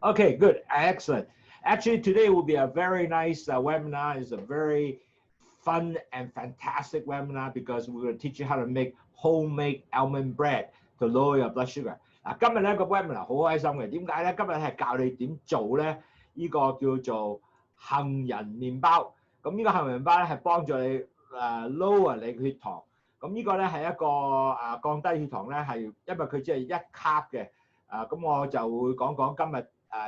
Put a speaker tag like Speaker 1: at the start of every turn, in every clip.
Speaker 1: Okay, good, excellent. Actually, today will be a very nice webinar. It's a very fun and fantastic webinar because we're going to teach you how to make homemade almond bread to lower your blood sugar. 嗱，今日咧個 webinar 好開心嘅，點解咧？今日係教你點做咧？呢個叫做杏仁麵包。咁呢個杏仁麵包咧係幫助你lower 你嘅血糖。咁呢個咧係一個降低血糖咧係因為佢只係1 carb 嘅。咁我就會講今日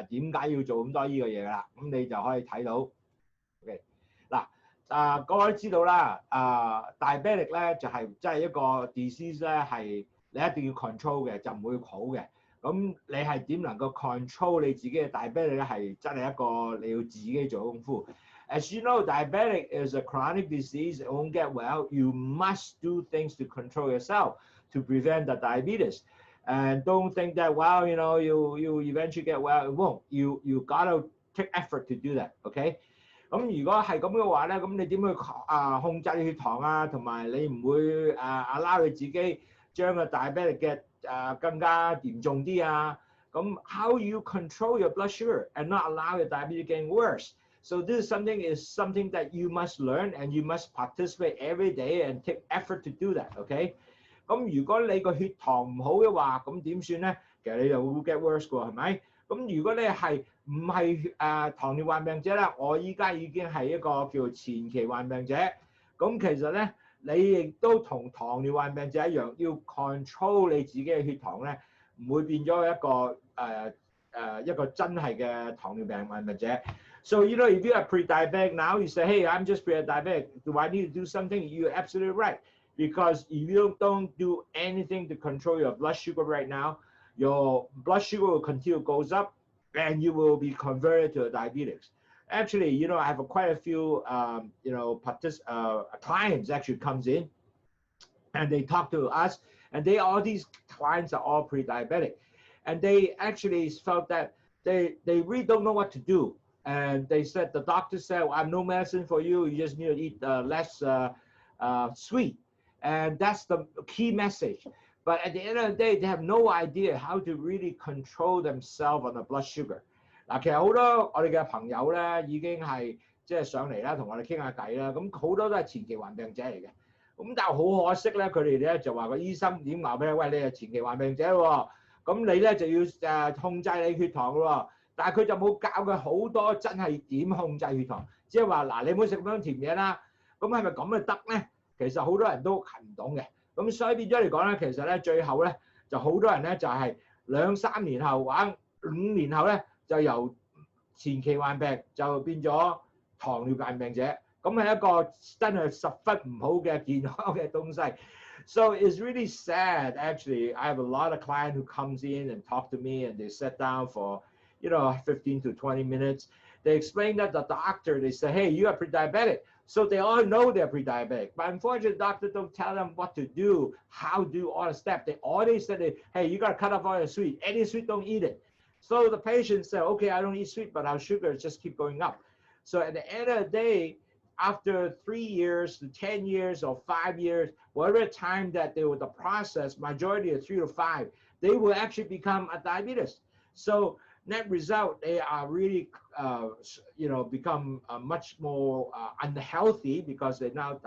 Speaker 1: 點解要做咁多呢個嘢啦。咁你就可以睇到。OK， 嗱各位都知道啦，diabetic 咧就係即係一個 disease 咧係你一定要 control 嘅，就唔會好嘅。咁你係點能夠 control 你自己嘅 diabetic 咧？係真係一個你要自己做功夫。As you know, diabetic is a chronic disease. It won't get well. You must do things to control yourself to prevent the diabetes. And don't think that, well, you know, you eventually get well. It won't. You gotta take effort to do that. OK？ 咁如果係咁嘅話咧，咁你點去控制血糖啊？同埋你唔會allow 你自己將個 diabetic 嘅更加嚴重啲啊？咁 how you control your blood sugar and not allow your diabetes getting worse? So this is something that you must learn and you must participate every day and take effort to do that. OK？ 咁如果你個血糖唔好嘅話，咁點算咧？其實你就會 get worse 㗎，係咪？咁如果你係唔係糖尿患病者啦，我依家已經係一個叫前期患病者，咁其實咧你亦都同糖尿患病者一樣，要 control 你自己嘅血糖咧，唔會變咗一個真係嘅糖尿病患病者。So you know, if you are pre-diabetic now, you say, hey, I'm just pre-diabetic. Do I need to do something? You're absolutely right. Because if you don't do anything to control your blood sugar right now, your blood sugar will continue goes up and you will be converted to diabetes. Actually, you know, I have quite a few, clients actually comes in and they talk to us and all these clients are all pre-diabetic. And they actually felt that they really don't know what to do. And they said, the doctor said, well, I have no medicine for you. You just need to eat less sweet. And that's the key message. But at the end of the day, they have no idea how to really control themselves on the blood sugar. 嗱，其實好多我哋嘅朋友咧已經係即係上嚟啦，同我哋傾下偈啦。咁好多都係前期患病者嚟嘅。咁但係好可惜咧，佢哋咧就話個醫生點話俾你？喂，你係前期患病者喎，咁你咧就要控制你血糖喎。但係佢就冇教佢好多真係點控制血糖，即係話嗱，你唔好食咁樣甜嘢啦。咁係咪咁就得咧？其實好多人都係唔懂嘅。咁所以變咗嚟講咧，其實咧最後咧就好多人咧就係2、3年後或者5年後咧就由前期患病就變咗糖尿病病者。咁係一個真係十分唔好嘅健康嘅東西。So it's really sad actually. I have a lot of clients who comes in and talk to me and they sit down for 15 to 20 minutes. They explain that the doctor, they say, hey, you are pre-diabetic. So they all know they're pre-diabetic. But unfortunately, the doctor don't tell them what to do, how to do all the steps. They always say, hey, you got to cut off all your sweet. Any sweet, don't eat it. So the patient said, okay, I don't eat sweet, but our sugar just keep going up. So at the end of the day, after 3 years to 10 years or 5 years, whatever time that they were the process, majority of 3 to 5, they will actually become a diabetes. So net result, they are really, become much more unhealthy because they now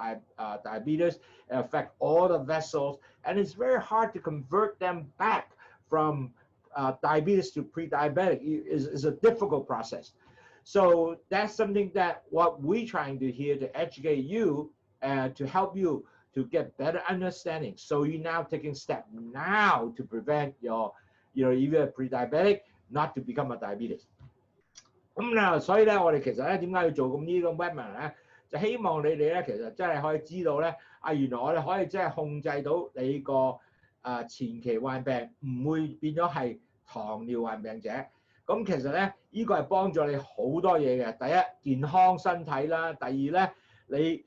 Speaker 1: diabetes affect all the vessels, and it's very hard to convert them back from diabetes to pre-diabetic. Is a difficult process. So that's something that what we're trying to do here to educate you and to help you to get better understanding. So you're now taking steps now to prevent your, either pre-diabetic, not to become a diabetes. 咁啦，所以咧，我哋其實咧點解要做咁呢個 webinar 咧？就希望你哋咧，其實真係可以知道咧，原來我哋可以真係控制到你個前期患病，唔會變咗係糖尿患病者。咁其實咧，呢個係幫助你好多嘢嘅。第一，健康身體啦；第二咧，你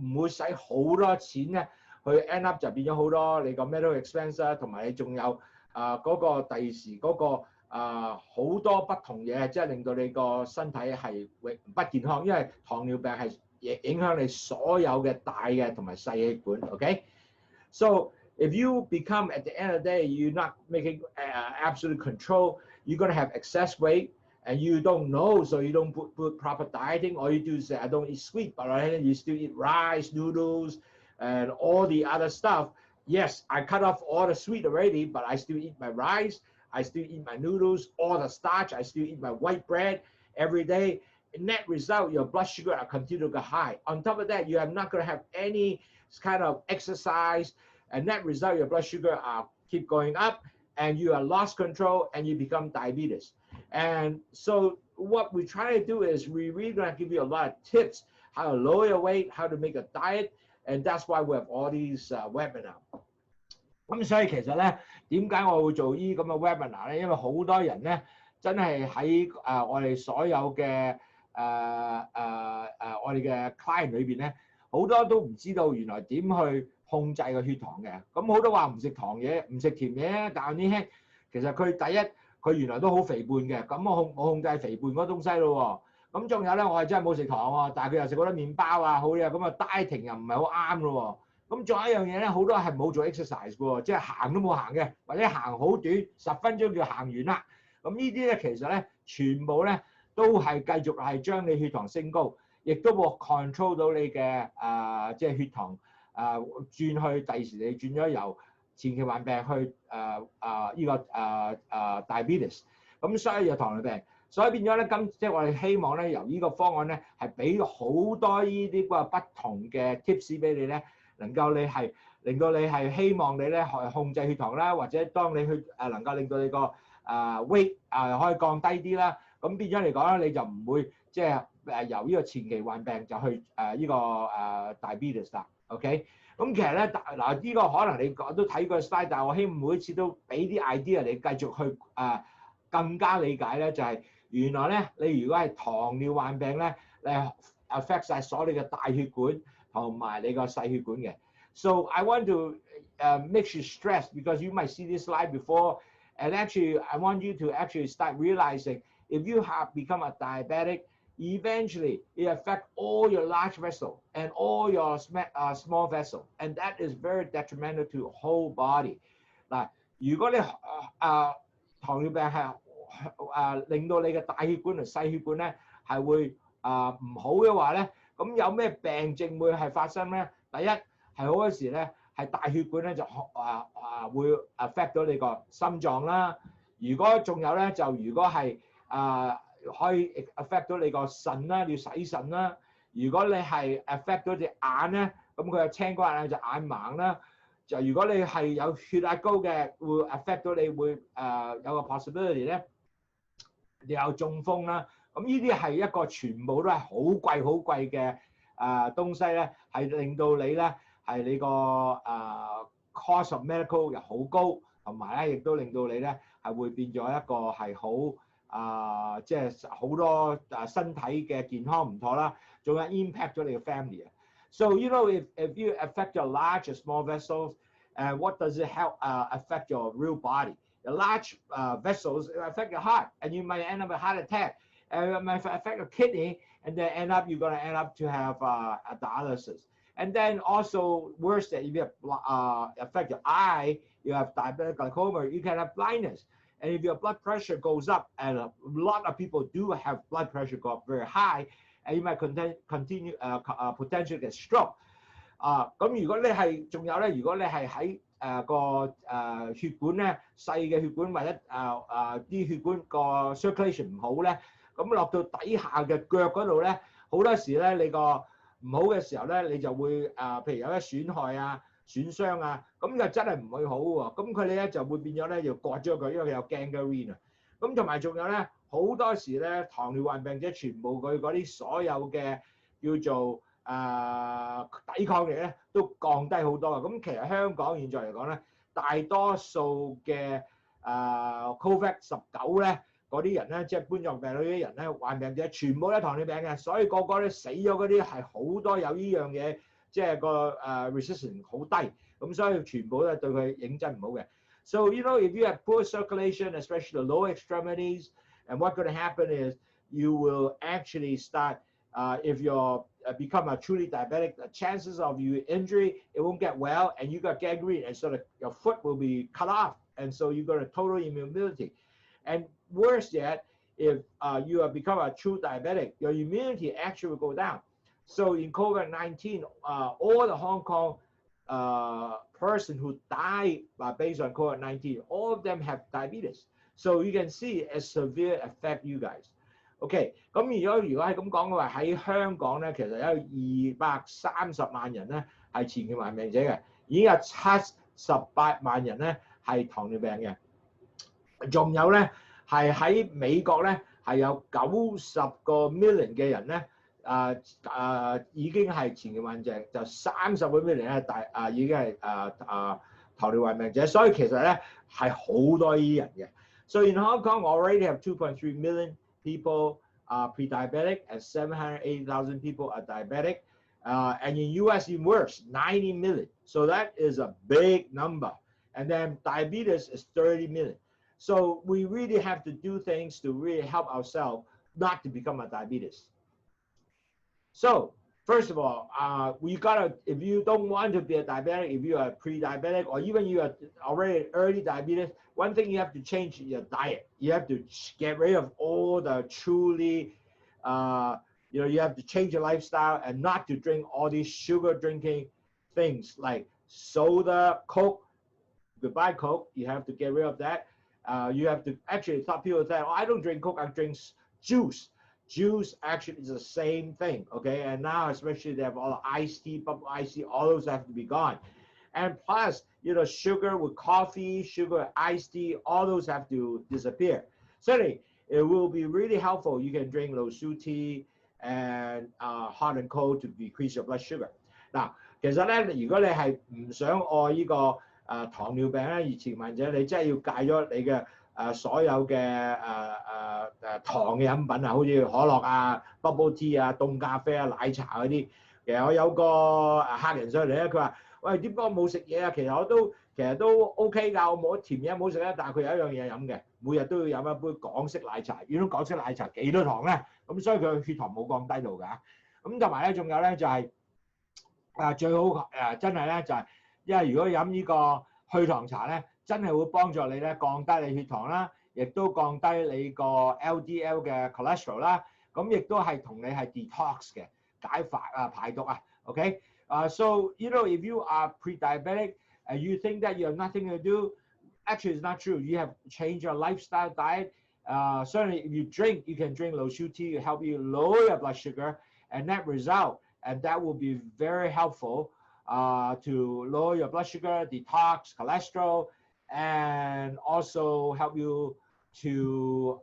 Speaker 1: 唔會使好多錢咧，去 end up 就變咗好多你個 medical expense 啦，同埋你仲有嗰個第時嗰個。好多不同嘢，即係令到你個身體係不健康，因為糖尿病係影響你所有嘅大嘅同埋細氣管。OK，so if you become at the end of the day, you're not making absolute control, you're going to have excess weight and you don't know, so you don't put proper dieting. All you do is say, I don't eat sweet, but you still eat rice, noodles, and all the other stuff. Yes, I cut off all the sweet already, but I still eat my rice, I still eat my noodles, all the starch, I still eat my white bread every day. Net result, your blood sugar will continue to go high. On top of that, you are not going to have any kind of exercise, and net result, your blood sugar keep going up, and you are lost control, and you become diabetes. And so what we try to do is we really going to give you a lot of tips how to lower your weight, how to make a diet, and that's why we have all these webinars. 咁所以其實咧，點解我會做呢咁嘅 webinar 咧？因為好多人咧真係喺我哋所有嘅我哋嘅 client 裏邊咧，好多都唔知道原來點去控制個血糖嘅。咁好多話唔食糖嘢，唔食甜嘢，但係呢輕，其實佢第一佢原來都好肥胖嘅。咁我控制肥胖嗰東西咯喎。咁仲有咧，我係真係冇食糖喎，但係佢又食好多麵包啊，好嘢咁啊 dieting 又唔係好啱咯喎。咁仲有一樣嘢咧，好多係冇做 exercise 嘅喎，即係行都冇行嘅，或者行好短10分鐘就行完啦。咁呢啲咧其實咧全部咧都係繼續係將你血糖升高，亦都會 control 到你嘅即係血糖轉去第時你轉咗由前期患病去呢個diabetes， 咁所以有糖尿病，所以變咗咧即係我哋希望咧由呢個方案咧係俾好多呢啲不同嘅 tips 俾你咧。能夠你係令到你係希望你咧控制血糖啦，或者當你去能夠令到你個weight 可以降低啲啦，咁變咗嚟講咧你就唔會即係由呢個前期患病就去呢個diabetes 啦 ，OK？ 咁其實咧嗱呢個可能你都睇過 slide， 但係我希望每一次都俾啲 idea 你繼續去更加理解咧，就係原來咧你如果係糖尿患病咧，你 affect 曬所有你嘅大血管。同埋你個細血管嘅。So I want to make you stress because you might see this slide before, and actually I want you to actually start realizing if you have become a diabetic, eventually it affects all your large vessel and all your small vessel, and that is very detrimental to whole body. 嗱，如果你糖尿病係令到你嘅大血管同細血管咧係會唔好嘅話咧。咁有咩病症會係發生咧？第一係好多時咧係大血管咧就會 affect 到你個心臟啦。如果仲有咧就如果係可以 affect 到你個腎啦，你要洗腎啦。如果你係 affect 到隻眼咧，咁佢有青光眼就眼盲啦。就如果你係有血壓高嘅，會 affect 到你會有個 possibility 咧，你有中風啦。咁呢啲係一個全部都係好貴嘅東西咧，係令到你咧係你個cost of medical 又好高，同埋咧亦都令到你咧係會變咗一個係好即係好多身體嘅健康唔妥啦，仲有 impact 咗你嘅 family 啊。So you know if you affect your large or small vessels, what does it help affect your real body? The large vessels affect your heart, and you might end up with a heart attack. It might affect your kidney, and then you're going to end up to have a dialysis. And then also worse that if you affect your eye, you have diabetic glaucoma, you can have blindness. And if your blood pressure goes up, and a lot of people do have blood pressure go up very high, and you might continue potentially get stroke. 咁如果你係仲有咧，如果你係喺個血管咧細嘅血管或者啲血管個 circulation 唔好咧。咁落到底下嘅腳嗰度咧，好多時咧你個唔好嘅時候咧，你就會譬如有啲損害啊、損傷啊，咁就真係唔會好喎。咁佢哋咧就會變咗咧要割咗佢，因為佢有 gangrene 啊。咁同埋仲有咧，好多時咧糖尿患病者全部佢嗰啲所有嘅叫做抵抗力咧都降低好多啊。咁其實香港現在嚟講咧，大多數嘅COVID-19咧。嗰啲人咧，即係冠狀病毒嗰啲人咧，患病者全部都糖尿病嘅，所以個個咧死咗嗰啲係好多有呢樣嘢，即係個resistance 好低，咁所以全部都係對佢認真唔好嘅。So you know if you have poor circulation, especially the lower extremities, and what's going to happen is you will actually start if your become a truly diabetic, the chances of you injury, it won't get well, and you got gangrene, and so your foot will be cut off, and so you got a total immobility. And worse yet, if you have become a true diabetic, your immunity actually will go down. So in COVID-19, all the Hong Kong person who died based on COVID-19, all of them have diabetes. So you can see a severe affect you guys. OK， 咁如果係咁講嘅話，喺香港咧，其實有230萬人咧係前期患病者嘅，已經有78萬人咧係糖尿病嘅，仲有咧係喺美國咧係有90個 million 嘅人咧已經係前期患症，就30個 million 咧已經係糖尿患病者，所以其實咧係好多呢啲人嘅。So in Hong Kong already have 2.3 million people are pre-diabetic and 780,000 people are diabetic. And in US, even worse, 90 million. So that is a big number. And then diabetes is 30 million. So we really have to do things to really help ourselves not to become a diabetes. So first of all, if you don't want to be a diabetic, if you are pre-diabetic, or even you are already early diabetes, one thing you have to change your diet. You have to get rid of all the truly, you have to change your lifestyle and not to drink all these sugar drinking things like soda, Coke. Goodbye Coke. You have to get rid of that. You have to actually, some people say, oh, I don't drink Coke, I drink juice. Juice actually is the same thing, okay? And now especially they have all the iced tea, bubble iced tea, all those have to be gone. And plus, sugar with coffee, sugar, iced tea, all those have to disappear. Certainly, it will be really helpful. You can drink Lowsutea and hot and cold to decrease your blood sugar. Now, 其實咧，如果你係唔想愛呢個糖尿病咧，二前患者，你真係要戒咗你嘅所有嘅糖嘅飲品啊，好似可樂啊、bubble tea 啊、凍咖啡啊、奶茶嗰啲。其實我有個客人上嚟咧，佢話：喂，點解我冇食嘢啊？其實都 OK 㗎，我冇甜嘢冇食咧，但係佢有一樣嘢飲嘅，每日都要飲一杯港式奶茶。原來港式奶茶幾多糖咧？咁所以佢血糖冇降低到㗎。咁同埋咧，仲有咧就係最好真係咧就係，因為如果飲呢個去糖茶咧，真係會幫助你咧降低你血糖啦，亦都降低你個 LDL 嘅 cholesterol 啦，咁亦都係同你係 detox 嘅解排毒啊 ，OK？ So if you are pre-diabetic and you think that you have nothing to do, actually it's not true. You have to change your lifestyle diet. Certainly if you drink, you can drink Lowsutea to help you lower your blood sugar, and that will be very helpful to lower your blood sugar, detox, cholesterol, and also help you to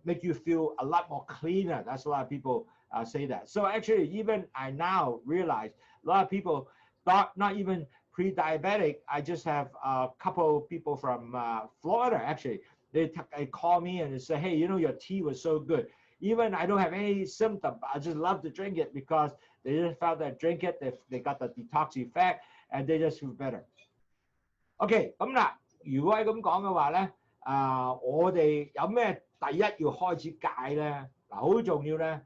Speaker 1: make you feel a lot more cleaner. That's a lot of people say that. So actually, even I now realize a lot of people not even pre-diabetic. I just have a couple of people from Florida actually. They call me and they say, hey, your tea was so good. Even I don't have any symptom, but I just love to drink it because they just felt that drink it, they got the detox effect, and they just feel better. OK， 咁嗱，如果係咁講嘅話咧，我哋有咩第一要開始戒咧？嗱，好重要咧。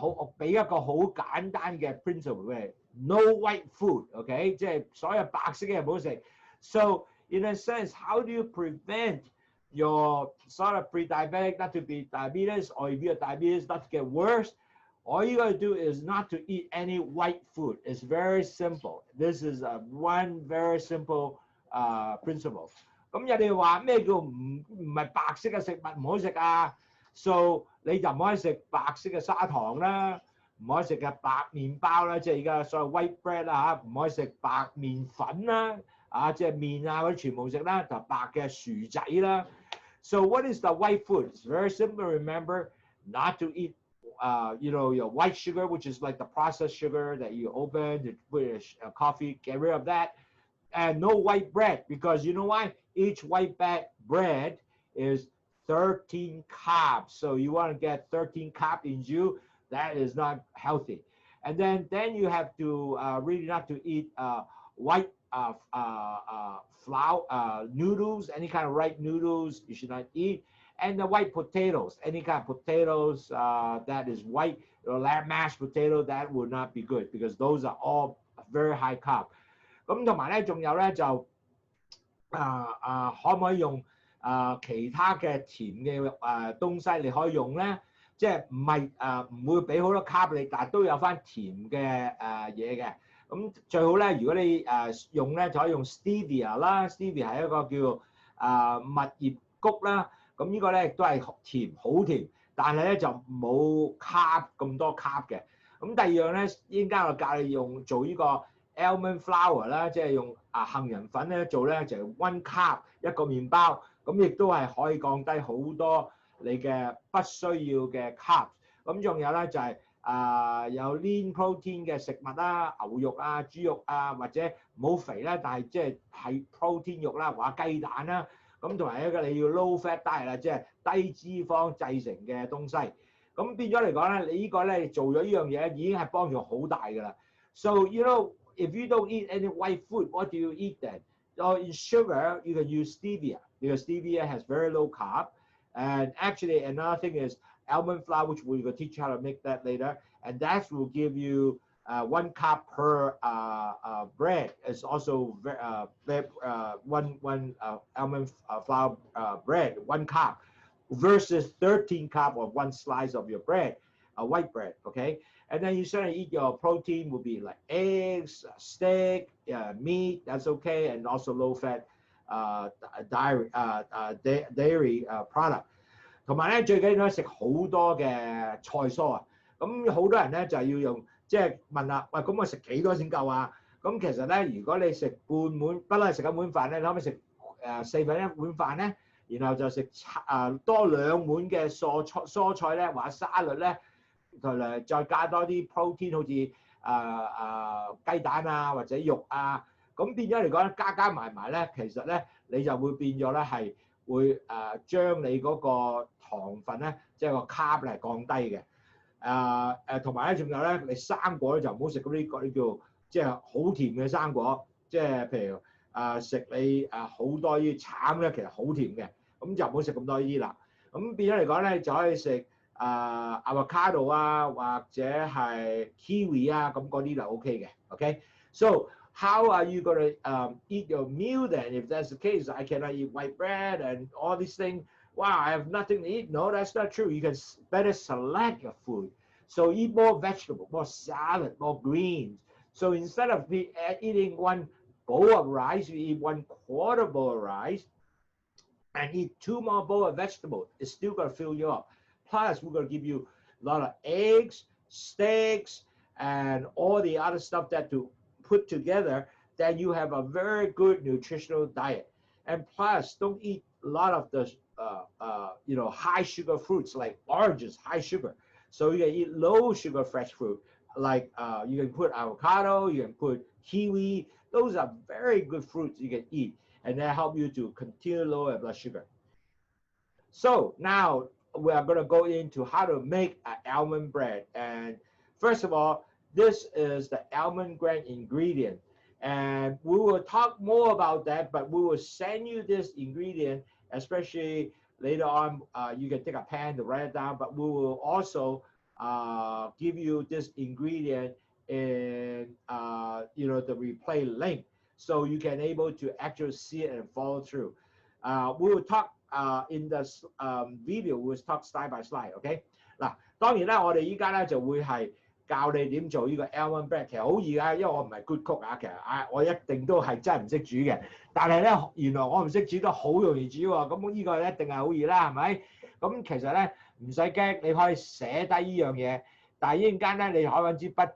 Speaker 1: 我俾一個好簡單嘅 principle 嘅 ，no white food，OK， 即係所有白色嘅唔好食。So in a sense, how do you prevent your sort of pre-diabetic not to be diabetes, or if you're diabetes not to get worse? All you got to do is not to eat any white food. It's very simple. This is one very simple principle. 咁人哋話咩叫唔係白色嘅食物唔好食啊？ So 你就唔可以食白色嘅砂糖啦，唔可以食嘅白麵包啦，即係而家所謂 white bread 啦嚇，唔可以食白麵粉啦，即係麵啊嗰啲全部食啦，就白嘅薯仔啦。So what is the white food? It's very simple to remember not to eat, your white sugar, which is like the processed sugar that you open to put in coffee. Get rid of that, and no white bread because you know why? Each white bread is 13 carbs. So you want to get 13 carbs in you. That is not healthy. And then you have to really not to eat white flour noodles, any kind of white noodles you should not eat. and the white potatoes, any kind of potatoes that is white, or mashed potato, that would not be good because those are all very high carb. 咁同埋咧，仲有咧就可唔可以用其他嘅甜嘅東西你可以用咧？即係唔會俾好多 carb 你，但係都有翻甜嘅嘢嘅。咁最好咧，如果你用咧，就可以用 stevia 啦。stevia 係一個叫蜜葉菊啦。咁呢個咧亦都係甜，好甜，但係咧就冇 carb 咁多 carb 嘅。咁第二樣咧，依家我教你做呢個 almond flour 啦，即係用杏仁粉咧做咧就係 one carb 一個麵包，咁亦都係可以降低好多你嘅不需要嘅 carb。咁仲有咧就係有 lean protein 嘅食物啦，牛肉啊、豬肉啊，或者冇肥啦，但係即係 protein 肉啦，或者雞蛋啦。咁同埋一個你要 low fat diet 啦，即係低脂肪製成嘅東西。咁變咗嚟講咧，你呢個咧做咗呢樣嘢已經係幫助好大㗎啦。So you know, if you don't eat any white food, what do you eat then? So in sugar, you can use stevia because stevia has very low carb. And actually, another thing is almond flour, which we're going to teach you how to make that later, and that will give you 1 carb per bread. It's also one almond flour bread, 1 carb, versus 13 carb of 1 slice of your bread, white bread. Okay, and then you certainly eat your protein will be like eggs, steak, meat. That's okay, and also low fat dairy product. 同埋咧，最緊要食好多嘅菜蔬啊！咁好多人咧就係要用，即係問啦，喂，咁我食幾多先夠啊？咁其實咧，如果你食半碗，不嬲食一碗飯咧，你可唔可以食4分1碗飯咧？然後就食多2碗嘅蔬菜咧，或者沙律咧，同埋再加多啲 protein，好似雞蛋啊或者肉啊，咁變咗嚟講咧，加埋咧，其實咧你就會變咗咧係會將你嗰個糖分咧，即係個 carb 咧係降低嘅。同埋咧，仲有咧，你生果咧就唔好食嗰啲叫即係好甜嘅生果，即係譬如食你好多啲橙咧，其實好甜嘅，咁就唔好食咁多呢啲啦。咁變咗嚟講咧，就可以食avocado 啊，或者係 kiwi 啊，咁嗰啲就 OK 嘅。OK， so how are you going to eat your meal then? If that's the case, I cannot eat white bread and all these things. Wow, I have nothing to eat. No, that's not true. You can better select your food. So eat more vegetables, more salad, more greens. So instead of eating 1 bowl of rice, you eat 1/4 bowl of rice and eat 2 more bowls of vegetables. It's still going to fill you up. Plus, we're going to give you a lot of eggs, steaks, and all the other stuff that to put together, then you have a very good nutritional diet. And plus, don't eat a lot of the high sugar fruits like oranges, high sugar. So you can eat low sugar fresh fruit, like you can put avocado, you can put kiwi. Those are very good fruits you can eat, and they help you to continue lower blood sugar. So now we are going to go into how to make an almond bread. And first of all, this is the almond bread ingredient. And we will talk more about that, but we will send you this ingredient, especially later on. You can take a pen to write it down, but we will also give you this ingredient in the replay link, so you can able to actually see it and follow through. We will talk in the video, we will talk slide by slide. OK， 嗱，當然啦，我哋依家咧就會係教你點做呢個 almond bread， 其實好易啊，因為我唔係 good cook 啊，其實我一定都係真係唔識煮嘅。但係咧，原來我唔識煮都好容易煮喎，咁呢個一定係好易啦，係咪？咁其實咧唔使驚，你可以寫低呢樣嘢，但係一陣間咧你可以揾支筆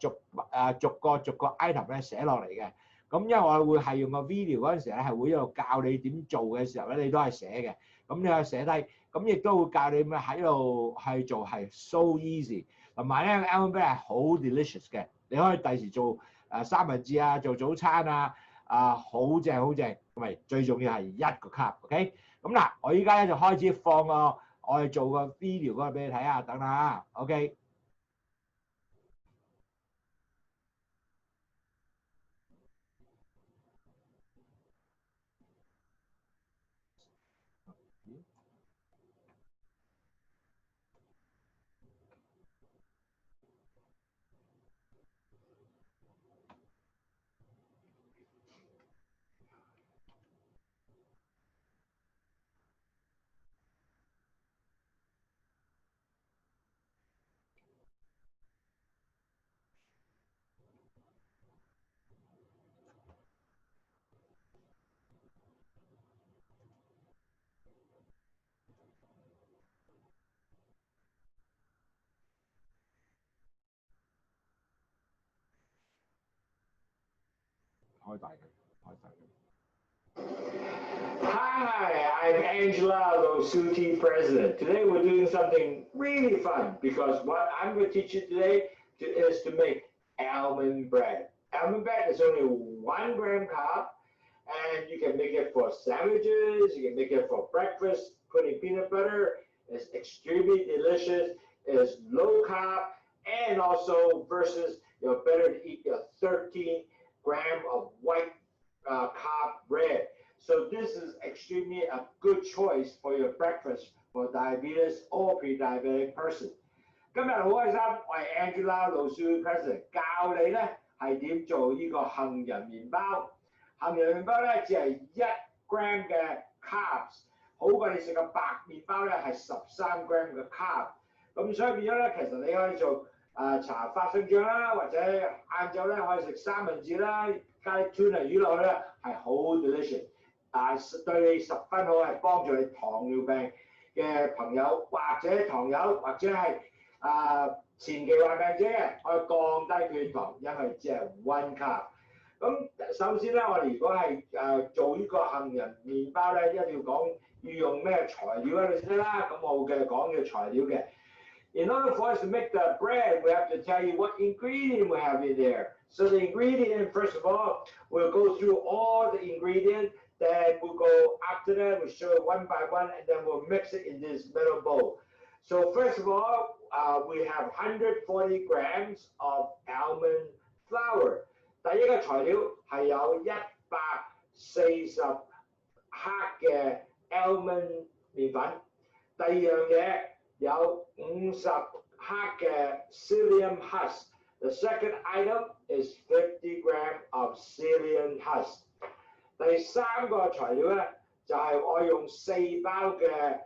Speaker 1: 逐個 item 咧寫落嚟嘅。咁因為我會係用個 video 嗰陣時咧係會一路教你點做嘅時候咧，你都係寫嘅。咁你可以寫低，咁亦都會教你咁喺度係做係 so easy。同埋咧 almond bread 係好 delicious 嘅，你可以第時做三文治啊，做早餐啊，好正好正，同埋最重要係1個 carb。OK， 咁嗱，我依家咧就開始放我哋做個 video 嗰個俾你睇下，等下 OK。開大佢。Hi, I'm Angela, Lowsutea president. Today we're doing something really fun because what I'm going to teach you today is to make almond bread. Almond bread is only 1 gram carb, and you can make it for sandwiches, you can make it for breakfast, putting peanut butter. It's extremely delicious. It's low carb, and also versus you're better to eat your 13 gram of white carb bread. So this is extremely a good choice for your breakfast for diabetes or pre-diabetic person. 今日好開心，我係 Angela Lowsutea president 教你咧係點做呢個杏仁麵包。杏仁麵包咧只係1 gram 嘅 carbs， 好過你食個白麵包咧係13 gram 嘅 carb。咁所以變咗咧，其實你可以做搽花生醬啦，或者晏晝咧可以食三文治啦，加啲 tuna 魚落去咧係好 delicious。對你十分好，係幫助你糖尿病嘅朋友，或者糖友，或者係前期患病者嘅，可以降低血糖，因為只係1 carb。咁首先咧，我哋如果係做呢個杏仁麵包咧，一定要講要用咩材料喺度先啦。咁我嘅講嘅材料嘅。In order for us to make the bread, we have to tell you what ingredient we have in there. So the ingredient, first of all, we'll go through all the ingredients. Then we'll go after that, we'll show it one by one, and then we'll mix it in this metal bowl. So first of all, we have 140 grams of almond flour. 第一個材料係有140克嘅 almond 麵粉。第二樣嘢有50克嘅 psyllium husk. The second item is 50 grams of psyllium husk. 第三個材料咧就係我用4包嘅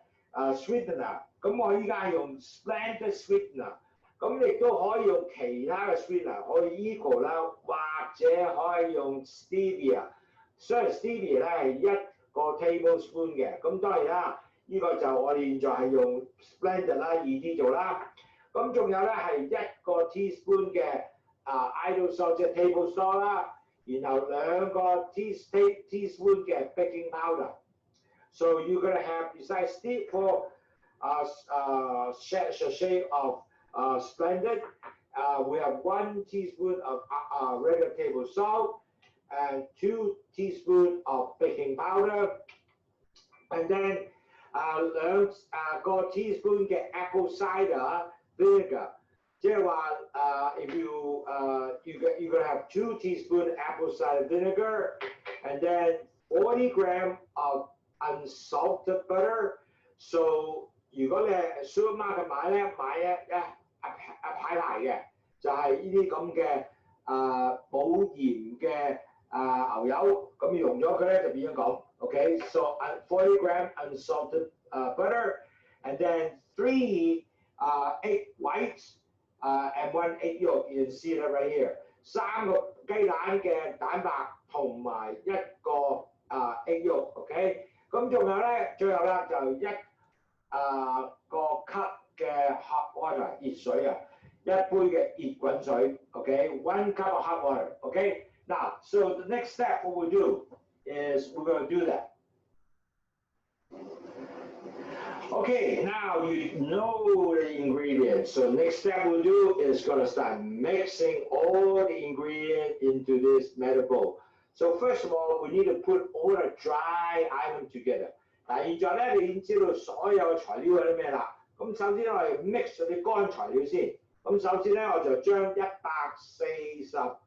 Speaker 1: sweetener， 咁我依家係用 splendid sweetener， 咁亦都可以用其他嘅 sweetener， 可以 equal 啦，或者可以用 stevia。雖然 stevia 咧係1個 tablespoon 嘅，咁當然啦，呢個就我哋現在係用 splendid 啦，易啲做啦。咁仲有咧係1個 teaspoon 嘅idle salt， 即係 table salt 啦。然後2個 teaspoon 嘅 baking powder. So you're going to have, besides 4 sachet of Splendid, we have 1 teaspoon of regular table salt and 2 teaspoons of baking powder. And then 2個 teaspoon 嘅 apple cider vinegar. 即係話if you're going to have 2 teaspoons apple cider vinegar, and then 40 grams of unsalted butter. So 如果你係 supermarket 買咧，買一排嘅，就係呢啲咁嘅冇鹽嘅牛油，咁溶咗佢咧就變咗咁。Okay, so 40 grams unsalted butter, and then 3 egg whites. And 1 egg yolk, you can see that right here. 3個雞蛋嘅蛋白同埋1個egg yolk， OK？ 咁仲有咧，最後咧就1個 cup 嘅 hot water 熱水啊，1杯嘅熱滾水 ，OK？1 cup of hot water， OK？ Now, so the next step what we'll do is we're going to do that. Okay, now you know the ingredients. So next step we'll do is going to start mixing all the ingredients into this metal bowl. So first of all, we need to put all the dry items together. 嗱，現在咧你已經知道所有嘅材料係啲咩啦。咁首先我哋 mix 咗啲乾材料先。咁首先咧我就將140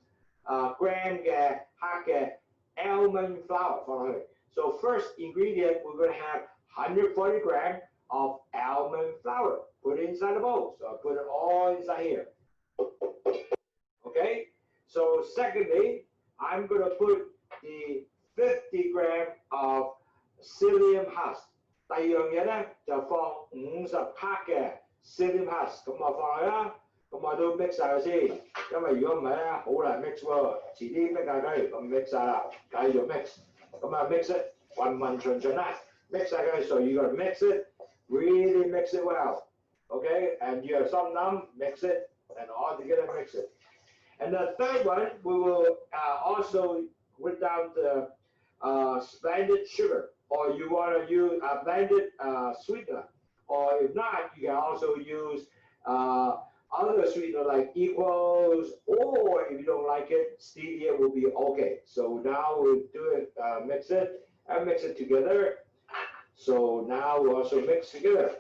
Speaker 1: gram 嘅黑嘅 almond flour 放落去。So first ingredient we're going to have 140 grams of almond flour. Put it inside the bowl. So I put it all inside here. Okay. So secondly, I'm going to put the 50 grams of psyllium husk. 第二樣嘢咧就放50克嘅 psyllium husk。咁我放落去啦。咁我都 mix 晒佢先，因為如果唔係咧好難 mix 喎。遲啲 mix 下佢，咁 mix 晒啦，繼續 mix。咁啊 mix it 勻循啦 ，mix 晒佢。So you gotta mix it. Really mix it well, okay? And you have some numb, mix it, and all together mix it. And the third one, we will also without the blended sugar, or you want to use a blended sweetener, or if not, you can also use other sweetener like equals, or if you don't like it, stevia will be okay. So now we'll do it, mix it together. So now we also mix together.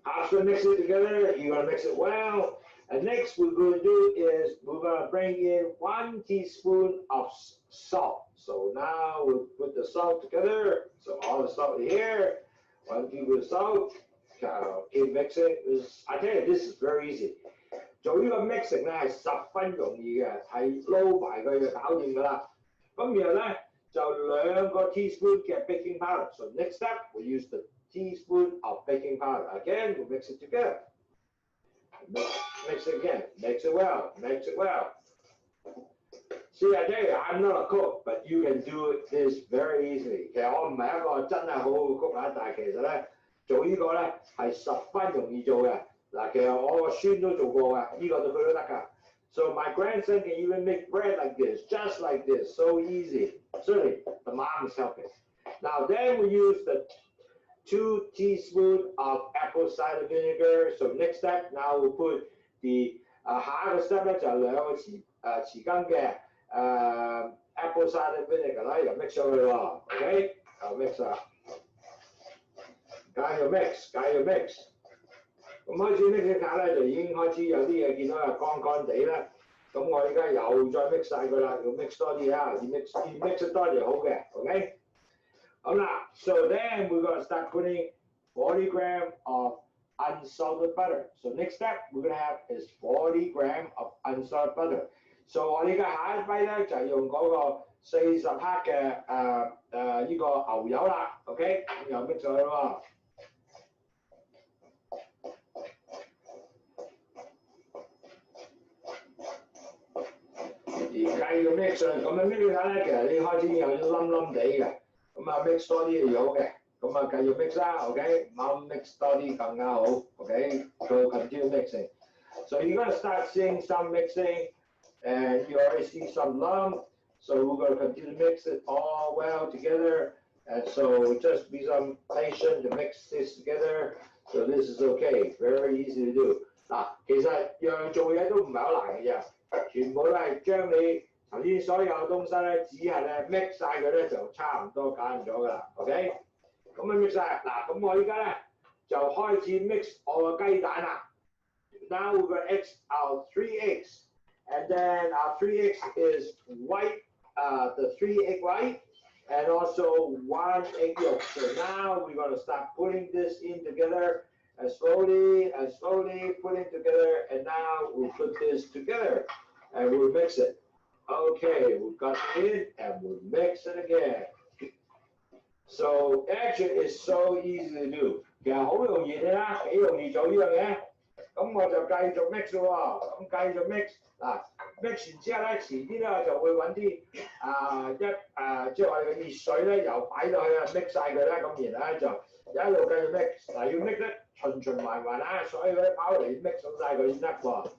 Speaker 1: After mix it together, you're gonna mix it well. And next we're going to do is we're gonna bring in 1 teaspoon of salt. So now we'll put the salt together. So all the salt here, 1 teaspoon of salt. Keep mixing. I tell you, this is very easy. 做呢個 mixing 咧係十分容易嘅，係撈埋佢就搞掂㗎啦。咁然後咧就2個 teaspoon 嘅 baking powder. So next step, we use the teaspoon of baking powder. Again, we'll mix it together. Mix it again. Mix it well. Mix it well. See, I tell you, I'm not a cook, but you can do this very easily. 其實我唔係一個真係好好嘅 cook 啦，但係其實咧做呢個咧係十分容易做嘅。嗱，其實我個孫都做過㗎，呢個對佢都得㗎。So my grandson can even make bread like this, just like this, so easy. Certainly, the mom is helping. Now then we use the 2 teaspoons of apple cider vinegar. So next step, now we'll put the 下一個 step 咧就係2個匙羹嘅apple cider vinegar 啦，又 mix 上去喎 ，OK， 又 mix 啦，加要 mix， 加要 mix。咁開始 mix 下咧，就已經開始有啲嘢見到係乾乾地啦。咁我而家又再 mix 晒佢啦，要 mix 多啲啊，要 mix 多啲好嘅 ，OK。好啦 ，so then we're gonna start putting 40 grams of unsalted butter. So next step we're gonna have is 40 grams of unsalted butter. So 我哋而家下一批咧就係用嗰個40克嘅呢個牛油啦 ，OK， 咁又 mix 上去喎。而雞要 mix 上，咁樣 mix 下咧，其實你開始有啲冧冧地嘅，咁啊 mix 多啲係好嘅，咁啊繼續 mix 啦 ，OK， 冇 mix 多啲更加好 ，OK，so continue mixing. So you're gonna start seeing some mixing, and you already see some lump. So we're gonna continue to mix it all well together, and so just be some patient to mix this together. So this is okay, very easy to do. 嗱，其實樣做嘢都唔係好難嘅啫。全部都係將你頭先所有嘅東西咧，只係咧 mix 晒佢咧，就差唔多揀咗㗎啦。OK， 咁啊 mix 晒嗱，咁我依家咧就開始 mix 我嘅雞蛋啦。Now we're gonna mix our 3 eggs, and then our 3 eggs is white, the 3 egg white, and also 1 egg yolk. So now we're gonna start putting this in together, and slowly put it together, and now we'll put this together. And we'll mix it. Okay, we've got it and we'll mix it again. So actually it's so easy to do. 其實好容易啦，幾容易做呢樣嘢。咁我就繼續 mix 咯喎，咁繼續 mix 嗱 ，mix 完之後咧，遲啲咧我就會揾啲即係我哋嘅熱水咧，又擺落去啊 mix 晒佢啦，咁然後咧就一路繼續 mix。嗱要 mix 得循環環啦，所以嗰啲powder你 mix 好晒佢先得喎。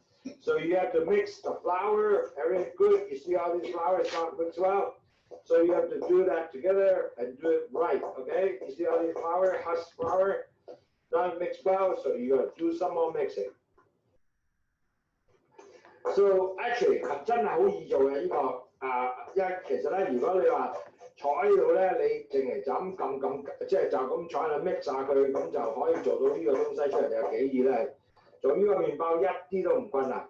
Speaker 1: So you have to mix the flour, everything good. You see how this flour is not mixed well? So you have to do that together and do it right, okay? You see how this flour, husk flour, not mixed well, so you got to do some more mixing. So actually 真係好易做嘅呢個其實咧，如果你話坐喺度咧，你淨係就咁撳，即係就咁坐喺度 mix 下佢，咁就可以做到呢個東西出嚟，有幾易咧？做呢個麵包一啲都唔困難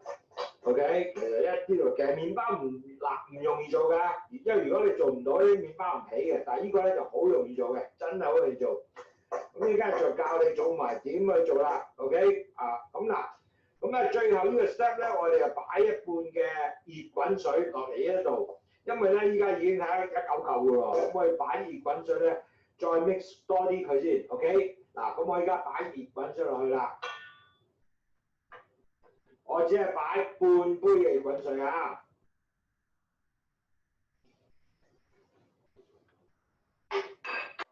Speaker 1: ，OK？ 其實一啲都，其實麵包唔容易做㗎，因為如果你做唔到啲麵包唔起嘅，但係呢個咧就好容易做嘅，真係好容易做。咁依家就教你做埋點去做啦 ，OK？ 咁嗱，咁咧最後呢個 step 咧，我哋就擺一半嘅熱滾水落嚟呢度，因為咧依家已經係一嚿嚿㗎喎，咁我哋擺熱滾水咧，再 mix 多啲佢先 ，OK？ 嗱，咁我依家擺熱滾水落去啦。我只係擺半杯嘅熱滾水啊。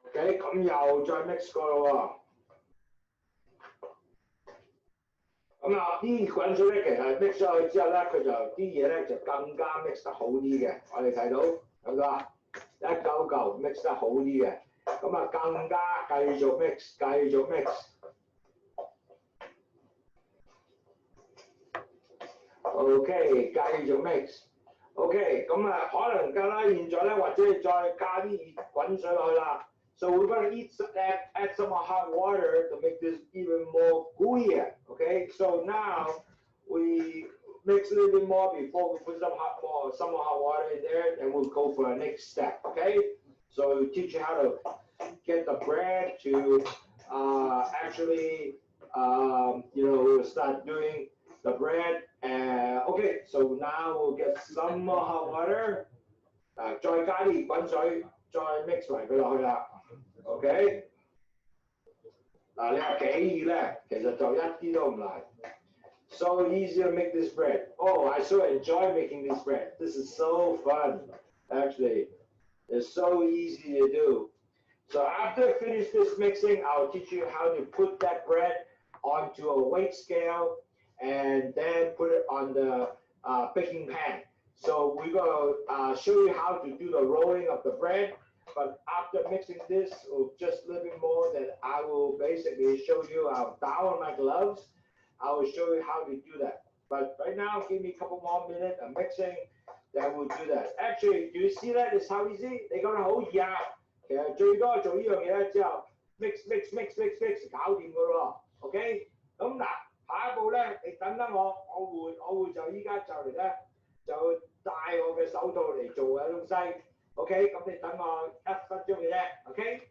Speaker 1: OK， 咁又再 mix 過咯喎。咁啊，啲滾水咧其實 mix 咗去之後咧，佢就啲嘢咧就更加 mix 得好啲嘅。我哋睇到啊，一嚿嚿 mix 得好啲嘅。咁啊，更加繼續 mix， 繼續 mix。OK， 繼續 mix。OK， 咁啊，可能㗎啦，現在咧或者再加啲滾水落去啦。So we're going to add some hot water to make this even more gooey. Okay, so now we mix a little bit more before we put some more hot water in there, and we'll go for the next step. Okay, so we'll teach you how to get the bread to actually, we'll start doing the bread. Okay, so now we'll get some more hot water. 再加啲滾水，再 mix 埋佢落去啦。OK， 嗱你話幾易咧？其實就一啲都唔難。So easy to make this bread. Oh, I so enjoy making this bread. This is so fun, actually. It's so easy to do. So after I finish this mixing, I'll teach you how to put that bread onto a weight scale and then put it on the baking pan. So we're going to show you how to do the rolling of the bread. But after mixing this, just a little bit more, then I will basically show you. I'll down on my gloves. I will show you how to do that. But right now, give me a couple more minutes of mixing, then we'll do that. Actually, do you see that? It's how easy? 你講得好易啊！其實最多做呢樣嘢咧之後 ，mix 搞掂㗎咯。OK， 咁嗱，下一步咧，你等我會就依家就嚟咧，就戴我嘅手套嚟做嘅東西。OK， 咁你等我1分鐘嘅啫。OK。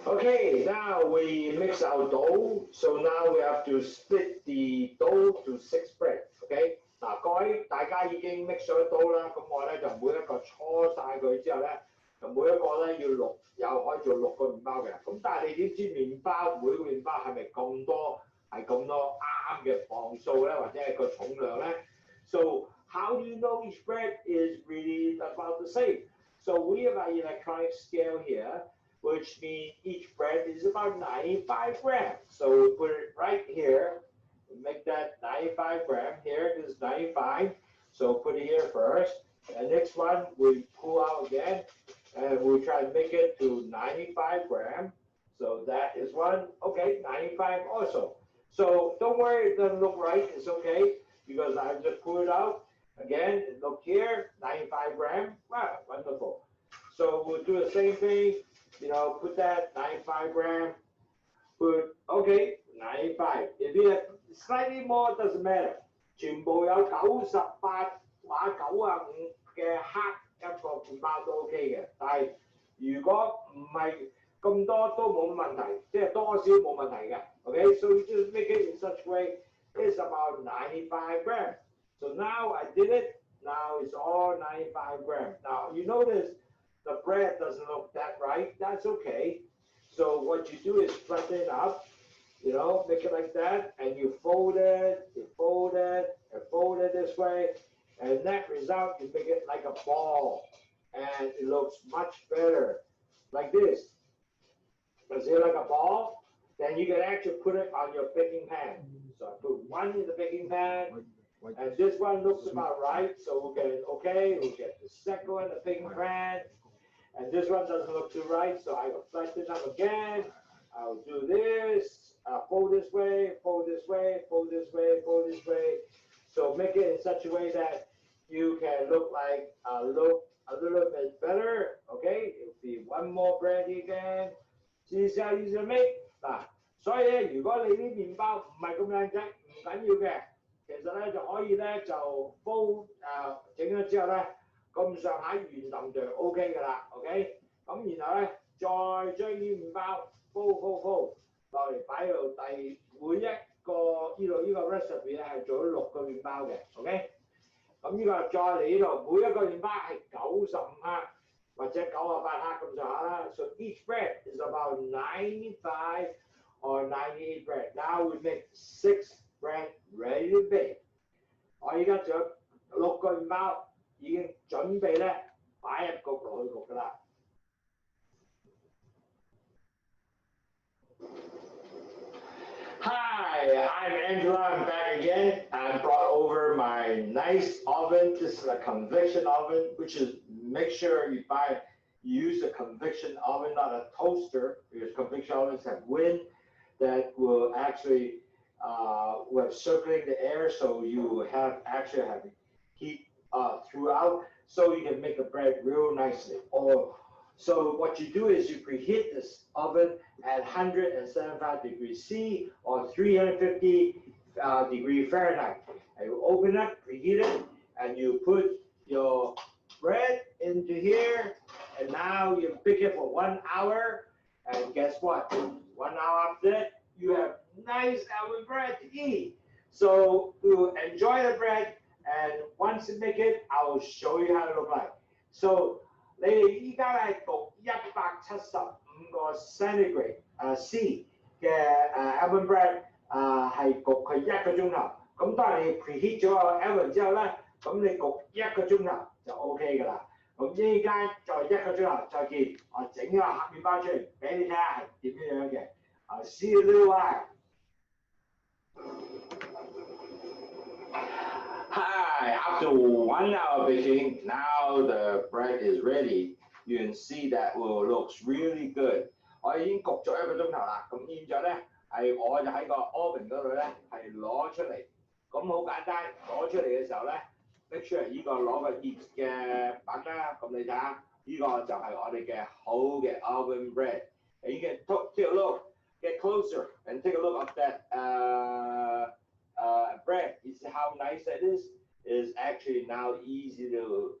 Speaker 1: Okay, now we mix our dough. So now we have to split the dough to 6 bread. Okay， 嗱各位大家已經 mix 咗刀啦，咁我咧就每一個搓晒佢之後咧，就每一個咧又可以做6個麵包嘅。咁但係你點知麵包每個麵包係咪咁多啱嘅磅數咧，或者係個重量咧 ？So how do you know each bread is really about the same? So we have an electronic scale here, which means each bread is about 95 grams. So we put it right here, we make that 95 grams. Here it is 95. So put it here first. And next one we pull out again, and we try to make it to 95 grams. So that is one. Okay, 95 also. So don't worry, it doesn't look right. It's okay because I just pull it out. Again, look here, 95 grams. Wow, wonderful. So we'll do the same thing. Put that 95 grams. Okay, 95. If you have slightly more, it doesn't matter. 全部有98或95嘅克一個麵包都 OK 嘅。但係如果唔係咁多都冇問題，即係多少冇問題嘅。Okay, so you just make it in such a way. It's about 95 grams. So now I did it. Now it's all 95 grams. Now you notice the bread doesn't look that right. That's okay. So what you do is flatten it up, make it like that, and you fold it, and fold it this way, and that result you make it like a ball, and it looks much better, like this. Is it like a ball? Then you can actually put it on your baking pan. So I put one in the baking pan. And this one looks about right, so we'll get it okay. We'll get the second one, the baking pan. And this one doesn't look too right, so I will flatten it up again. I'll do this, fold this way, fold this way, fold this way, fold this way. So make it in such a way that you can look a little bit better. Okay, it'll be one more bread again. See how easy to make? 嗱，所以咧，如果你啲麵包唔係咁靚仔，唔緊要嘅。其實咧就可以咧就煲整咗之後咧咁上下圓腍就 OK 㗎啦 ，OK。咁然後咧再將啲麵包煲落嚟擺喺度，每一個呢個 recipe 咧係做咗6個麵包嘅 ，OK。咁呢個再嚟呢度，每一個麵包係95克或者98克咁上下啦。So each bread is about 95 or 98 bread. Now we make 6 bread ready to bake. 我而家仲有6個麵包已經準備咧擺入焗爐去焗㗎啦。Hi, I'm Angela. I'm back again. I brought over my nice oven. This is a convection oven, which is make sure you use a convection oven, not a toaster, because convection ovens have wind that will actually will circulating the air, so you actually have heat throughout, so you can make the bread real nicely. So what you do is you preheat this oven at 175 degrees C or 350 degree Fahrenheit. And you open it, preheat it, and you put your bread into here, and now you bake it for 1 hour, and guess what? 1 hour after that, you have nice almond bread to eat. So you enjoy the bread, and once you make it, I will show you how it look like. So 你哋依家咧焗175個 centigrade C 嘅almond bread 係焗佢1個鐘頭。咁當然你 preheat 咗個 oven 之後咧，咁你焗1個鐘頭就 OK 㗎啦。咁依家再1個鐘頭再見，我整個黑麵包出嚟俾你睇下係點樣嘅。See you little while. Hi, after 1 hour baking, now the bread is ready. You can see that looks really good. 我已經焗咗1個鐘頭啦，咁現在咧我就喺個 oven 嗰度咧攞出嚟，咁好簡單，攞出嚟嘅時候咧 ，make sure 呢個攞個熱嘅板啦，咁你睇下，呢個就係我哋嘅好嘅 oven bread. And you can take a look, get closer, and take a look at that bread. You see how nice that is? Is actually now easy to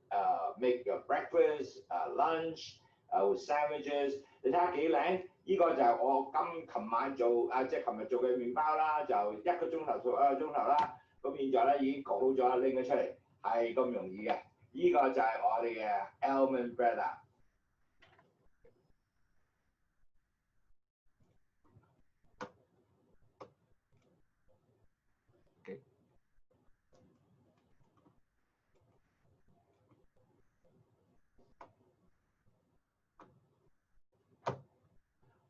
Speaker 1: make your breakfast, lunch, with sandwiches. 你睇下幾靚？呢個就係我琴晚做即係琴日做嘅麵包啦，就1個鐘頭做1個鐘頭啦。咁現在咧已經焗好咗，拎咗出嚟，係咁容易嘅。呢個就係我哋嘅 almond bread 啦。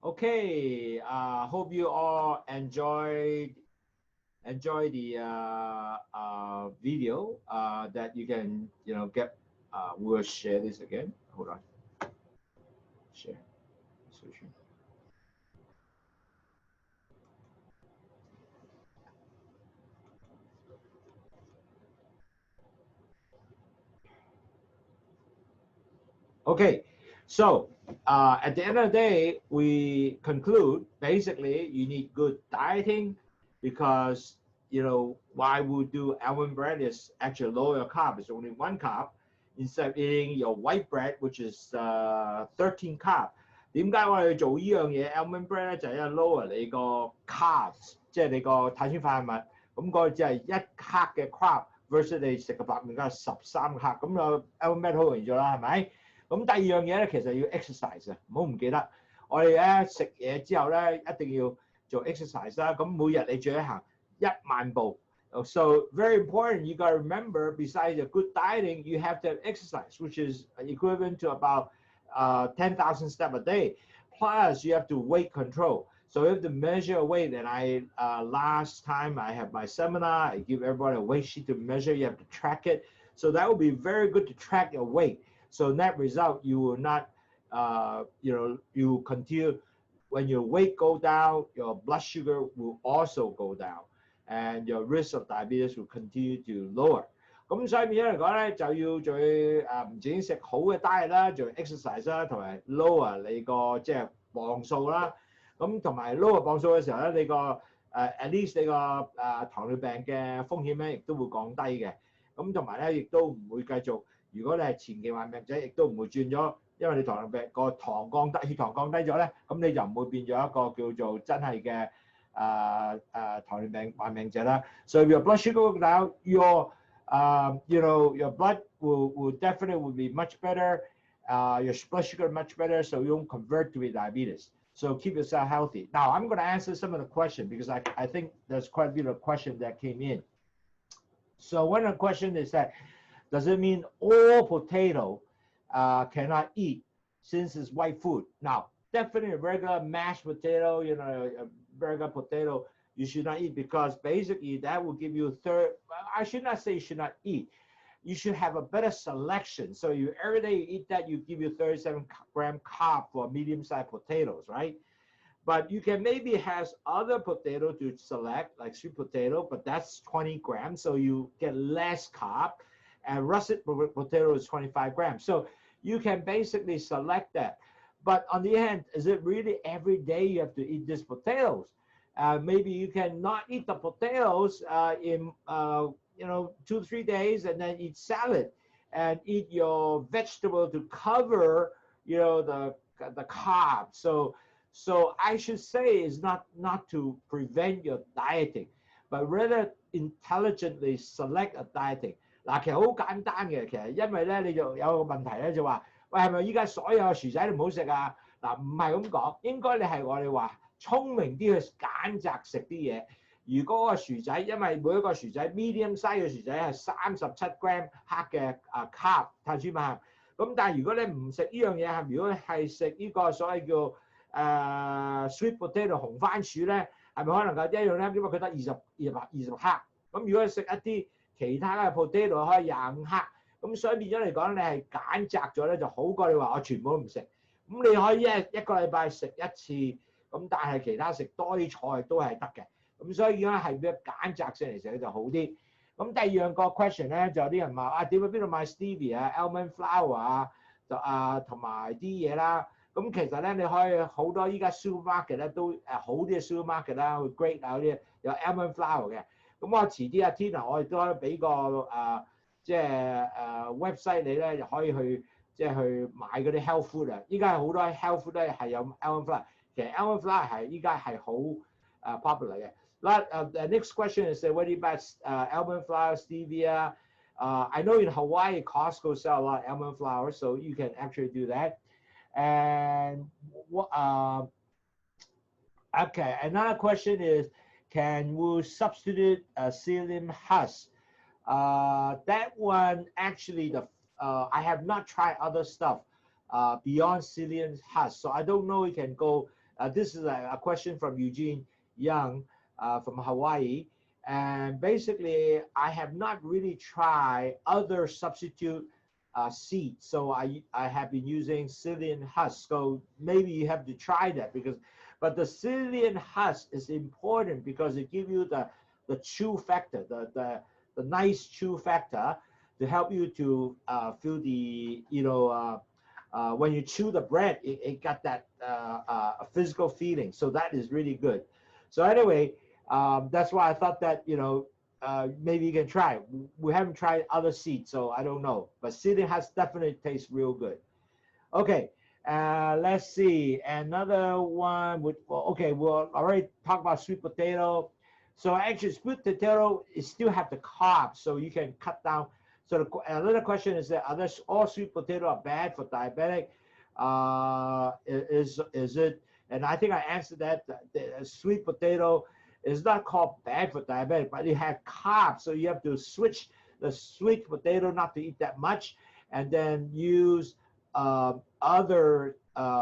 Speaker 1: Okay, hope you all enjoyed the video that you can get. We'll share this again. Hold on. Share. Okay, so at the end of the day, we conclude basically you need good dieting because why we do almond bread is actually lower carb. It's only 1 carb instead of eating your white bread, which is 13 carb. 點解我哋做呢樣嘢 almond bread 咧？就係因為 lower 你個 carbs， 即係你個碳水化合物，咁嗰個只係1克嘅 carb versus 你食個白麵包13克，咁就 almond bread 好容易做啦，係咪？咁第二樣嘢咧，其實要 exercise 啊，唔好唔記得。我哋咧食嘢之後咧，一定要做 exercise 啦。咁每日你最好行1萬步。So very important. You got to remember, besides the good dieting, you have to have exercise, which is equivalent to about 10,000 steps a day. Plus, you have to weight control. So you have to measure weight. And last time I have my seminar, I give everybody a weight sheet to measure. You have to track it. So that would be very good to track your weight. So net result, you will not, you continue, when your weight go down, your blood sugar will also go down, and your risk of diabetes will continue to lower. 咁所以變咗嚟講咧，就要最唔止食好嘅 diet 啦，做 exercise 啦，同埋 lower 你個即係磅數啦。咁同埋 lower 磅數嘅時候咧，你個at least 你個糖尿病嘅風險咧，亦都會降低嘅。咁同埋咧，亦都唔會繼續。如果你係前期患病者，亦都唔會轉咗，因為你糖尿病個糖降低，血糖降低咗咧，咁你就唔會變咗一個叫做真係嘅糖尿病患病者啦。So if your blood sugar goes down, your blood will definitely be much better. Your blood sugar much better, so you don't convert to diabetes. So keep yourself healthy. Now I'm going to answer some of the questions because I think there's quite a bit of questions that came in. So one of the questions is that, does it mean all potato cannot eat since it's white food? Now, definitely a regular mashed potato, a regular potato, you should not eat, because basically that will give you I should not say you should not eat. You should have a better selection. So every day you eat that, you give you 37-gram carb for medium-sized potatoes, right? But you can maybe have other potato to select, like sweet potato, but that's 20 grams, so you get less carb. And russet potato is 25 grams. So you can basically select that. But on the other hand, is it really every day you have to eat these potatoes? Maybe you can not eat the potatoes in 2-3 days, and then eat salad and eat your vegetable to cover the carbs. So I should say is not to prevent your dieting, but rather intelligently select a dieting. 嗱，其實好簡單嘅，其實因為咧你就有個問題咧就話，喂係咪依家所有薯仔都唔好食啊？嗱，唔係咁講，應該你係我哋話聰明啲去揀擇食啲嘢。如果個薯仔，因為每一個薯仔 medium size 嘅薯仔係37 gram 克嘅carb 碳水化合物，咁但係如果你唔食呢樣嘢，如果係食呢個所謂叫sweet potato 紅番薯咧，係咪可能夠一樣咧？因為佢得20克。咁如果食一啲其他嘅 potato 可以25克，咁所以變咗嚟講，你係揀擇咗咧就好過你話我全部都唔食。咁你可以一個禮拜食一次，咁但係其他食多啲菜都係得嘅。咁所以而家係比較揀擇性嚟食就好啲。咁第二樣個 question 咧，就有啲人話啊，點去邊度買 stevia 啊、almond flour 啊，同埋啲嘢啦。咁其實咧，你可以好多依家 supermarket 咧都好啲嘅 supermarket 啦，會 great 啊嗰啲有 almond flour 嘅。咁我遲啲Tina，我亦都可以俾個website 你咧，就可以去去買嗰啲 health food 啊。依家係好多 health food 咧係有 almond flour，其實 almond flour 係依家係好popular 嘅。The next question is what about almond flour, stevia? I know in Hawaii, Costco sell a lot of almond flour, so you can actually do that. And okay, another question is, can we substitute psyllium husk? That one actually, I have not tried other stuff beyond psyllium husk, so I don't know. You can go. This is a question from Eugene Young from Hawaii, and basically, I have not really tried other substitute seeds. So I have been using psyllium husk. So maybe you have to try that but the psyllium husk is important because it gives you the chew factor, the nice chew factor to help you to feel the when you chew the bread, it got that physical feeling. So that is really good. So anyway, that's why I thought that maybe you can try. We haven't tried other seeds, so I don't know. But psyllium husk definitely tastes real good. Okay. Let's see, another one okay, we'll already talk about sweet potato. So actually sweet potato is still have the carbs, so you can cut down. So another question is that all sweet potato are bad for diabetic? Is it? And I think I answered that. The sweet potato is not called bad for diabetic, but it has carbs, so you have to switch the sweet potato not to eat that much, and then use other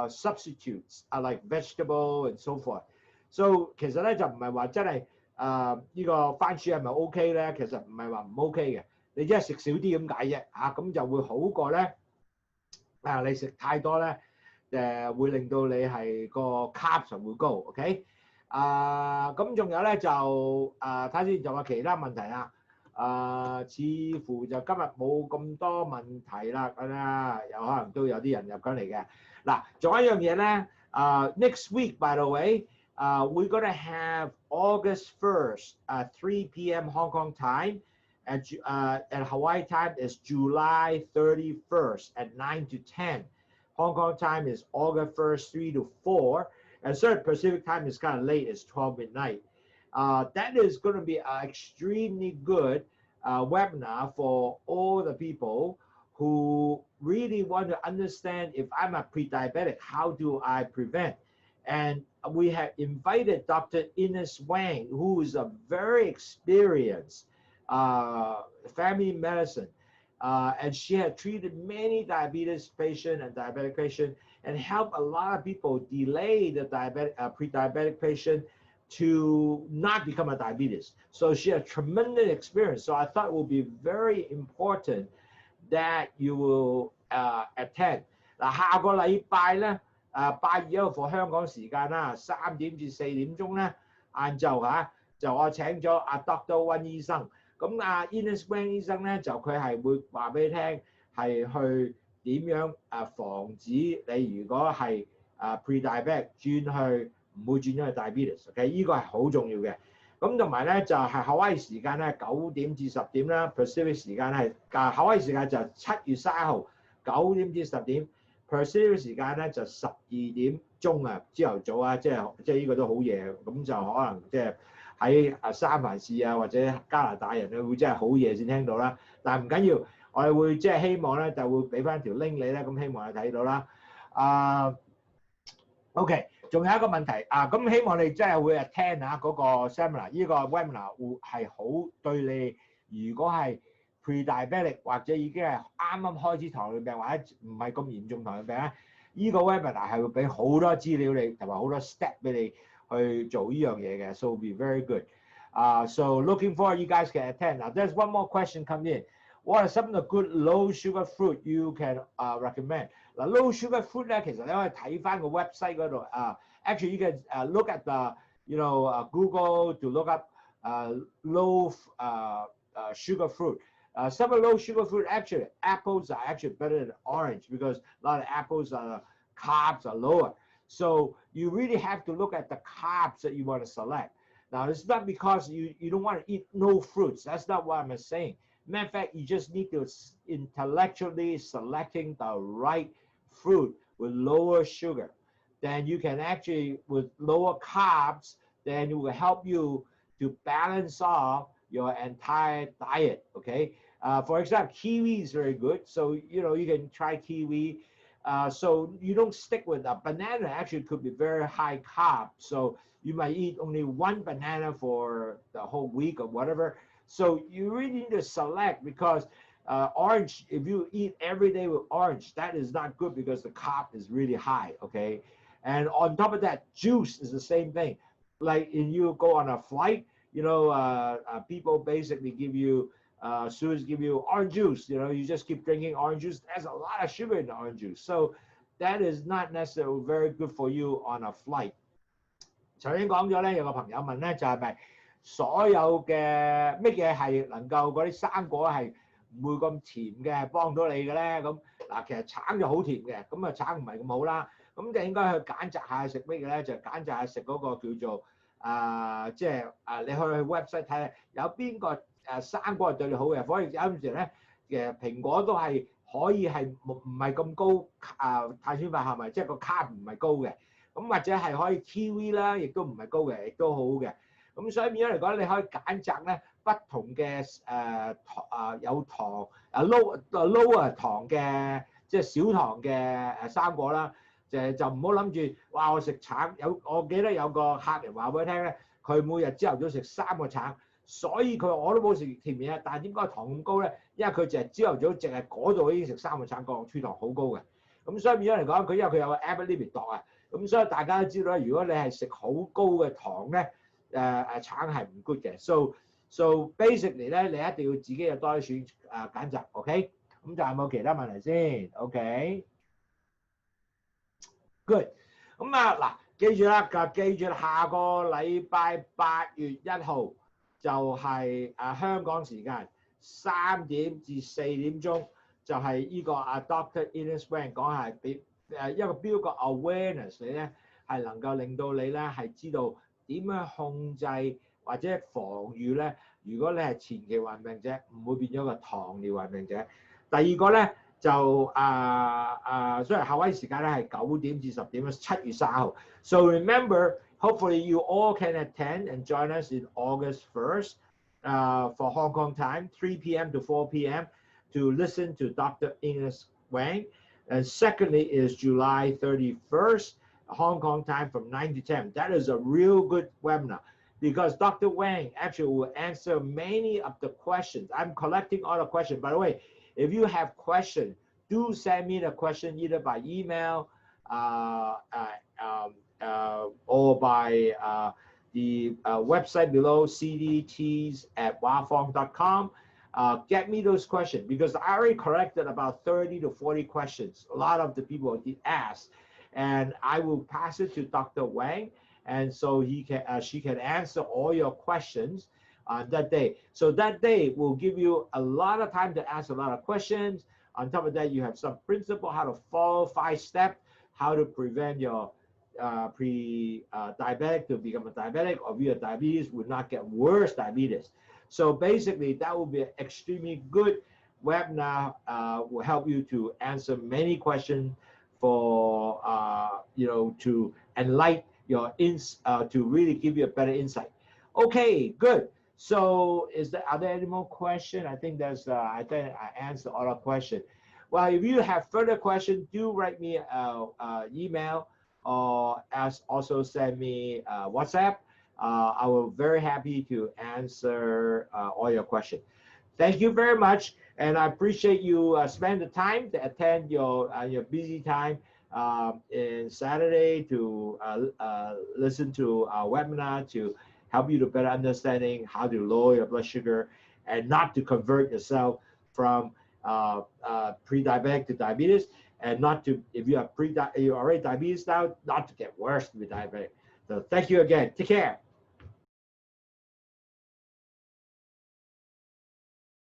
Speaker 1: substitutes like vegetable and so forth. So 其實咧就唔係話真係呢個番薯係咪 OK 咧？其實唔係話唔 OK 嘅，你即係食少啲咁解啫嚇，咁就會好過咧你食太多咧會令到你係個 carbs 會高 ，OK？咁仲有咧就睇下先，仲有其他問題啦。似乎就今日冇咁多問題啦，有可能都有啲人入緊嚟嘅。嗱，仲有一樣嘢咧，next week by the way, we're gonna have August 1st, 3 p.m. Hong Kong time, and Hawaii time is July 31st at 9 to 10. Hong Kong time is August 1st, 3 to 4, and certain Pacific time is kind of late, it's 12 midnight. That is going to be an extremely good webinar for all the people who really want to understand if I'm a pre-diabetic, how do I prevent? And we have invited Dr. Ines Wang, who is a very experienced family medicine. And she had treated many diabetes patients and diabetic patients and helped a lot of people delay the pre-diabetic patient to not become a diabetes. So she had tremendous experience. So I thought it will be very important that you will attend. 嗱，下個禮拜咧，8月1號香港時間啦，3點至4點鐘咧，晏晝嚇，就我請咗阿 Dr. Wen 醫生。咁阿 Ines Wen 醫生咧，就佢係會話俾你聽，係去點樣防止你如果係pre-diabetic 轉去唔會轉咗去 diabetes。OK， 呢個係好重要嘅。咁同埋咧就係夏威夷時間咧9點至10點啦 ，Pacific 時間係夏威夷時間就7月30號9點至10點 ，Pacific 時間咧就12點鐘啊，朝頭早啊，即係呢個都好夜，咁就可能即係喺三藩市啊或者加拿大人咧會真係好夜先聽到啦。但係唔緊要，我哋會即係希望咧就會俾翻條 link 你咧，咁希望你睇到啦。OK。仲有一個問題咁希望你真係會 attend 下嗰個 seminar， 呢個 webinar 會係好對你，如果係 pre-diabetic 或者已經係啱啱開始糖尿病或者唔係咁嚴重糖尿病咧，呢個 webinar 係會俾好多資料你同埋好多 step 俾你去做呢樣嘢嘅 ，so be very good。So looking forward you guys can attend. Now there's one more question come in. What are some of the good low sugar fruit you can recommend? 嗱 ，low sugar fruit 咧，其實你可以睇翻個 website 嗰度actually you can look at the Google to look up low sugar fruit. Some of low sugar fruit actually apples are actually better than orange because a lot of apples carbs are lower. So you really have to look at the carbs that you want to select. Now it's not because you don't want to eat no fruits. That's not what I'm saying. Matter of fact, you just need to intellectually selecting the right fruit with lower sugar. Then you can actually, with lower carbs, then it will help you to balance off your entire diet, okay? For example, kiwi is very good. So, you can try kiwi. So you don't stick with a banana actually could be very high carb. So you might eat only one banana for the whole week or whatever. So you really need to select because orange, if you eat every day with orange, that is not good because the carb is really high, okay? And on top of that, juice is the same thing. Like if you go on a flight, people basically give you, students give you orange juice, you just keep drinking orange juice. There's a lot of sugar in the orange juice. So that is not necessarily very good for you on a flight. 頭先講咗咧，有個朋友問咧，就係咪所有嘅乜嘢係能夠嗰啲生果係唔會咁甜嘅，幫到你嘅咧？咁嗱，其實橙就好甜嘅，咁橙唔係咁好啦。咁就應該去揀擇下食乜嘢咧？就揀擇下食嗰個叫做你去 website 睇下有邊個生果係對你好嘅。所以有陣時咧，其實蘋果都係可以係唔係咁高碳水化合物，即係個 carb 唔係高嘅。咁或者係可以 kiwi 啦，亦都唔係高嘅，亦都好嘅。咁所以變咗嚟講，你可以揀擇咧不同嘅有糖low 糖嘅，即係少糖嘅生果啦。就唔好諗住哇！我食橙我記得有個客人話俾我聽咧，佢每日朝頭早食3個橙，所以佢話我都冇食甜嘢，但係點解糖咁高咧？因為佢淨係朝頭早淨係嗰度已經食3個橙，個血糖好高嘅。咁所以變咗嚟講，因為佢有個 app limit 度啊。咁所以大家都知道咧，如果你係食好高嘅糖咧，橙係唔 good 嘅。So basically 咧，你一定要自己有多啲揀擇 ，OK？ 咁就有冇其他問題先 ？OK？ Good。咁嗱，記住啦，下個禮拜8月1號就係香港時間3點至4點鐘，就係呢個Dr. Ines Wen 講係俾一個標個 awareness 你咧，係能夠令到你咧係知道點樣控制或者防禦咧。如果你係前期患病者，唔會變咗個糖尿患病者。第二個咧就雖然夏威夷時間咧係9點至10點，7月30號。So remember, hopefully you all can attend and join us in August 1st for Hong Kong time, 3 p.m. to 4 p.m. to listen to Dr. Ines Wen. And secondly is July 31st, Hong Kong time from 9 to 10. That is a real good webinar because Dr. Wang actually will answer many of the questions. I'm collecting all the questions. By the way, if you have questions, do send me the question either by email or by the website below, cdts@wafong.com. Get me those questions, because I already collected about 30 to 40 questions. A lot of the people did ask, and I will pass it to Dr. Wang, and so she can answer all your questions on that day. So that day will give you a lot of time to ask a lot of questions. On top of that, you have some principle how to follow 5 steps, how to prevent your pre-diabetic to become a diabetic, or your diabetes would not get worse diabetes. So basically, that will be an extremely good webinar. Will help you to answer many questions for to enlighten your to really give you a better insight. Okay, good. So are there any more questions? I think I answered all the questions. Well, if you have further questions, do write me an email, or also send me WhatsApp. I will be very happy to answer all your questions. Thank you very much, and I appreciate you spend the time to attend your busy time in Saturday to listen to our webinar to help you to better understanding how to lower your blood sugar and not to convert yourself from pre-diabetic to diabetes, and not to, if you are you're already diabetes now, not to get worse with diabetic. So thank you again. Take care.